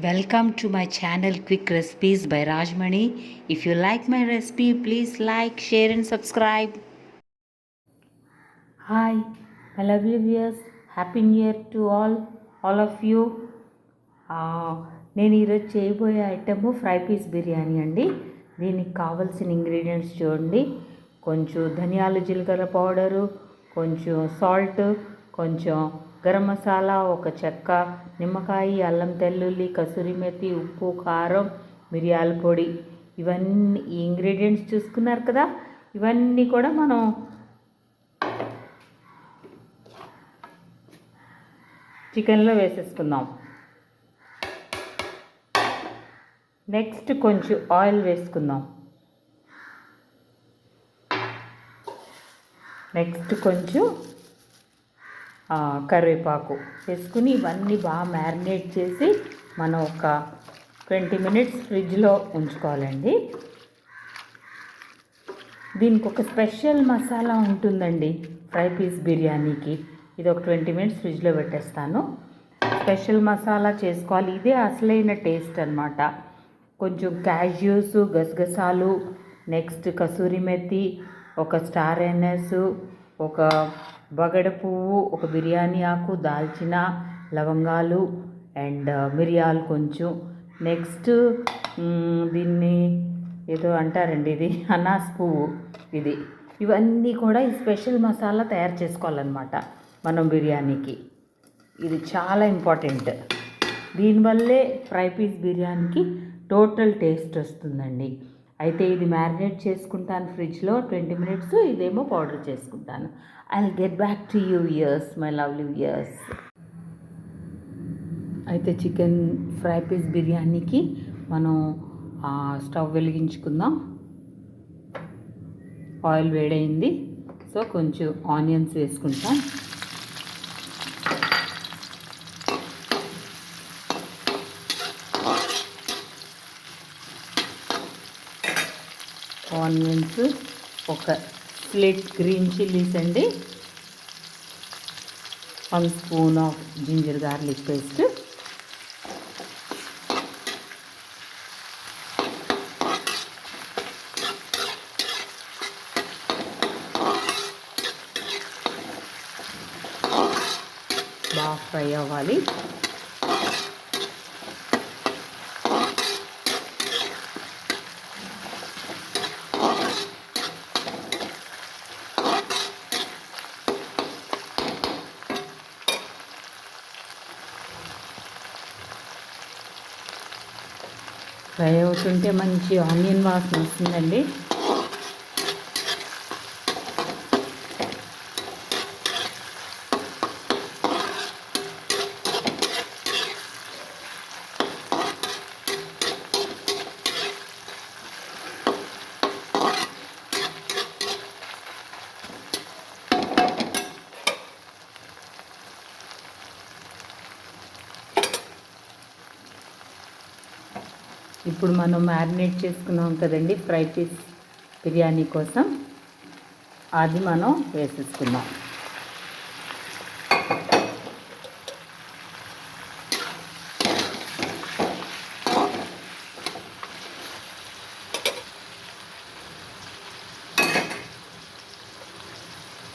Welcome to my channel Quick Recipes by Rajmani. If you like my recipe, please like, share and subscribe. Hi, my lovely viewers. Happy New Year to all of you. నేను ఈరోజు చేయబోయే item fry piece biryani అండి. దీనికి కావాల్సిన ingredients చూడండి. కొంచెం ధనియాలు జీలకర్ర పౌడరు, కొంచెం సాల్ట్, కొంచెం గరం మసాలా, ఒక చెక్క, నిమ్మకాయ, అల్లం తెల్లుల్లి, కసూరి మెతి, ఉప్పు, కారం, మిరియాల పొడి, ఇవన్నీ ఈ ఇంగ్రీడియంట్స్ చూసుకున్నారు కదా. ఇవన్నీ కూడా మనం చికెన్లో వేసేసుకుందాం. నెక్స్ట్ కొంచెం ఆయిల్ వేసుకుందాం. నెక్స్ట్ కొంచెం కరివేపాకు వేసుకుని ఇవన్నీ బాగా మ్యారినేట్ చేసి మనం ఒక 20 మినిట్స్ ఫ్రిడ్జ్లో ఉంచుకోవాలండి. దీనికి ఒక స్పెషల్ మసాలా ఉంటుందండి ఫ్రై పీస్ బిర్యానీకి. ఇది ఒక 20 మినిట్స్ ఫ్రిడ్జ్లో పెట్టేస్తాను. స్పెషల్ మసాలా చేసుకోవాలి. ఇదే అసలైన టేస్ట్ అన్నమాట. కొంచెం క్యాష్యూస్, గసగసాలు, నెక్స్ట్ కసూరి మెతి, ఒక స్టార్ ఎనస్, ఒక బగడ పువ్వు, ఒక బిర్యానీ ఆకు, దాల్చిన, లవంగాలు అండ్ మిరియాలు కొంచెం. నెక్స్ట్ దీన్ని ఏదో అంటారండి, ఇది అనాస్ పువ్వు. ఇవన్నీ కూడా ఈ స్పెషల్ మసాలా తయారు చేసుకోవాలన్నమాట మనం బిర్యానీకి. ఇది చాలా ఇంపార్టెంట్. దీనివల్లే ఫ్రై పీస్ బిర్యానీకి టోటల్ టేస్ట్ వస్తుందండి. అయితే ఇది మ్యారినేట్ చేసుకుంటాను ఫ్రిడ్జ్లో 20 మినిట్స్. ఇదేమో పౌడర్ చేసుకుంటాను. I will get back to you years, my lovely years. అయితే చికెన్ ఫ్రై పీస్ బిర్యానీకి మనం స్టవ్ వెలిగించుకుందాం. ఆయిల్ వేడైంది. సో కొంచెం ఆనియన్స్ వేసుకుంటాం. ఆనియన్స్, ఒక స్ప్లిట్ గ్రీన్ చిల్లీస్ అండి, 1 spoon of ginger garlic paste, బాగా ఫ్రై అవ్వాలి. ఫ్రై అవుతుంటే మంచి ఆనియన్ వాసన వస్తుందండి. ఇప్పుడు మనం మ్యారినేట్ చేసుకున్నాం కదండి ఫ్రై పీస్ బిర్యానీ కోసం, అది మనం వేసేసుకుందాం.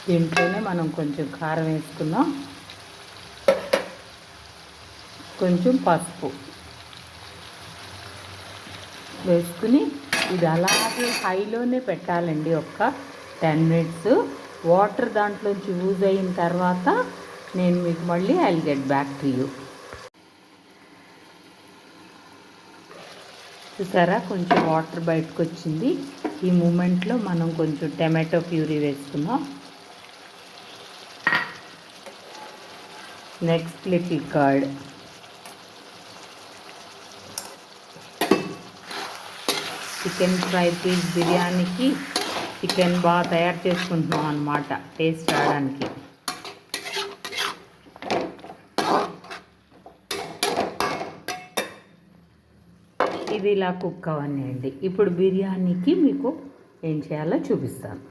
దీంట్లోనే మనం కొంచెం కారం వేసుకుందాం, కొంచెం పసుపు వేసుకుని ఇది అలాగే హైలోనే పెట్టాలండి ఒక 10 మినిట్స్. వాటర్ దాంట్లోంచి యూజ్ అయిన తర్వాత నేను మీకు మళ్ళీ I will get back to you. చూసారా, కొంచెం వాటర్ బయటకు వచ్చింది. ఈ మూమెంట్లో మనం కొంచెం టమాటో ప్యూరీ వేసుకుందాం. Next little curd, chicken fry piece బిర్యానీకి చికెన్ బాగా తయారు చేసుకుంటున్నాం అన్నమాట టేస్ట్ రావడానికి. ఇది ఇలా కుక్ అవ్వనియండి. ఇప్పుడు బిర్యానీకి మీకు ఏం చేయాలో చూపిస్తాను.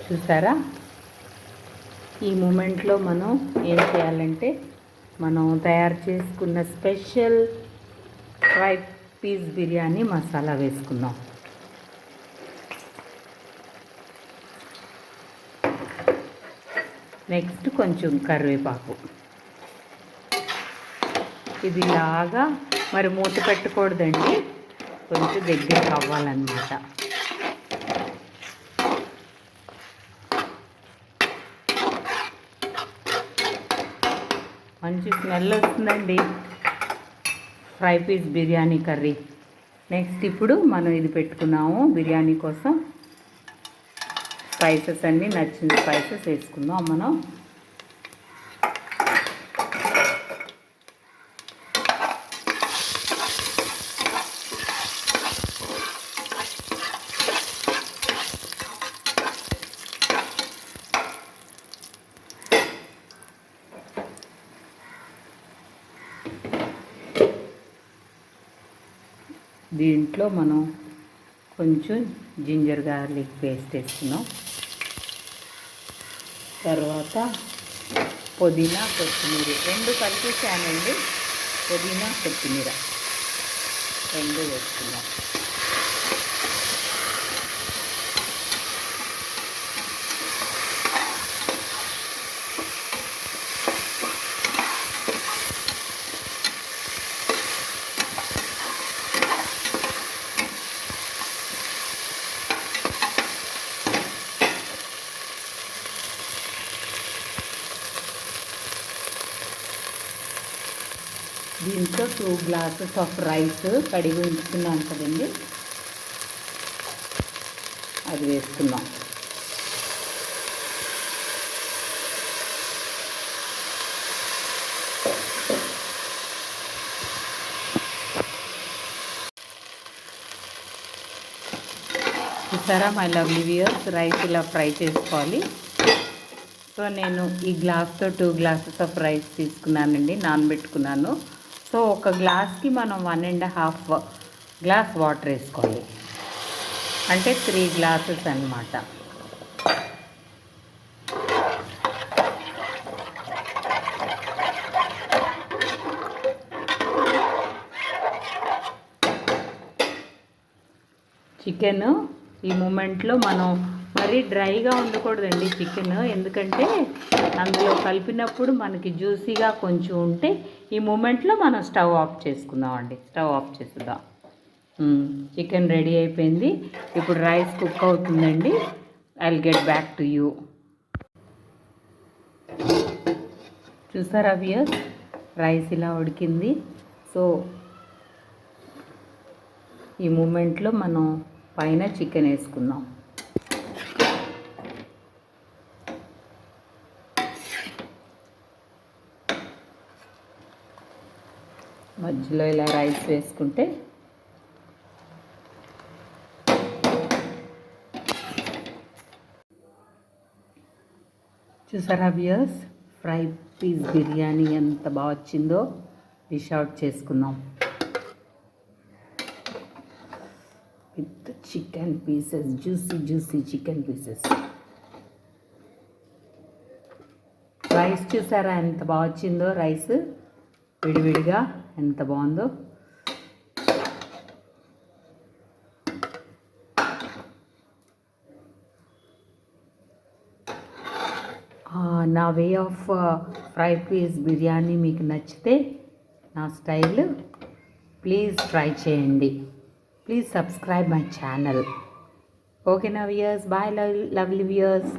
చూసారా, ఈ మూమెంట్లో మనం ఏం చేయాలంటే మనం తయారు చేసుకున్న special fry piece biryani masala వేసుకుందాం. నెక్స్ట్ కొంచెం కరివేపాకు. ఇది ఇలాగా మరి మూత పెట్టకూడదండి, కొంచెం దగ్గరికి అవ్వాలన్నమాట. మంచి స్మెల్ వస్తుందండి fry piece biryani curry. Next ఇప్పుడు మనం ఇది పెట్టుకున్నాము బిర్యానీ కోసం. స్పైసెస్ అన్నీ నచ్చిన స్పైసెస్ వేసుకుందాం మనం. దీంట్లో మనం కొంచెం జింజర్ గార్లిక్ పేస్ట్ వేసుకున్నాం. తర్వాత పుదీనా కొత్తిమీర రెండు కలిపేసానండి. పుదీనా కొత్తిమీర రెండు వేసుకున్నాం. దీంట్లో 2 గ్లాసెస్ ఆఫ్ రైస్ కడిగి ఉంచుకున్నాం కదండి, అది వేసుకున్నాం. చూసారా మై లవ్లీ వ్యూయర్స్, రైస్ ఇలా ఫ్రై చేసుకోవాలి. సో నేను ఈ గ్లాస్తో 2 గ్లాసెస్ ఆఫ్ రైస్ తీసుకున్నానండి, నానబెట్టుకున్నాను. సో ఒక గ్లాస్కి మనం 1.5 గ్లాస్ వాటర్ వేసుకోవాలి, అంటే 3 గ్లాసెస్ అన్నమాట. చికెన్ ఈ మూమెంట్లో మనం మరీ డ్రైగా ఉండకూడదండి చికెన్, ఎందుకంటే అందులో కలిపినప్పుడు మనకి జ్యూసీగా కొంచెం ఉంటే ఈ మూమెంట్లో మనం స్టవ్ ఆఫ్ చేసుకుందామండి. స్టవ్ ఆఫ్ చేద్దాం. చికెన్ రెడీ అయిపోయింది. ఇప్పుడు రైస్ కుక్ అవుతుందండి. I will get back to you. చూసారా వ్యూయర్స్, రైస్ ఇలా ఉడికింది. సో ఈ మూమెంట్లో మనం పైన చికెన్ వేసుకుందాం. మధ్యలో ఇలా రైస్ వేసుకుంటే చూసారా వ్యూయర్స్, ఫ్రై పీస్ బిర్యానీ ఎంత బాగా వచ్చిందో. డిష్ అవుట్ చేసుకుందాం with chicken pieces, juicy chicken pieces. Rice చూసారా ఎంత బాగా వచ్చిందో, రైస్ విడివిడిగా ఎంత బాగుందో. నా way of fry piece biryani మీకు నచ్చితే, నా స్టైల్, ప్లీజ్ ట్రై చేయండి. Please subscribe my channel. ఓకేనా వ్యూయర్స్? Bye lovely viewers.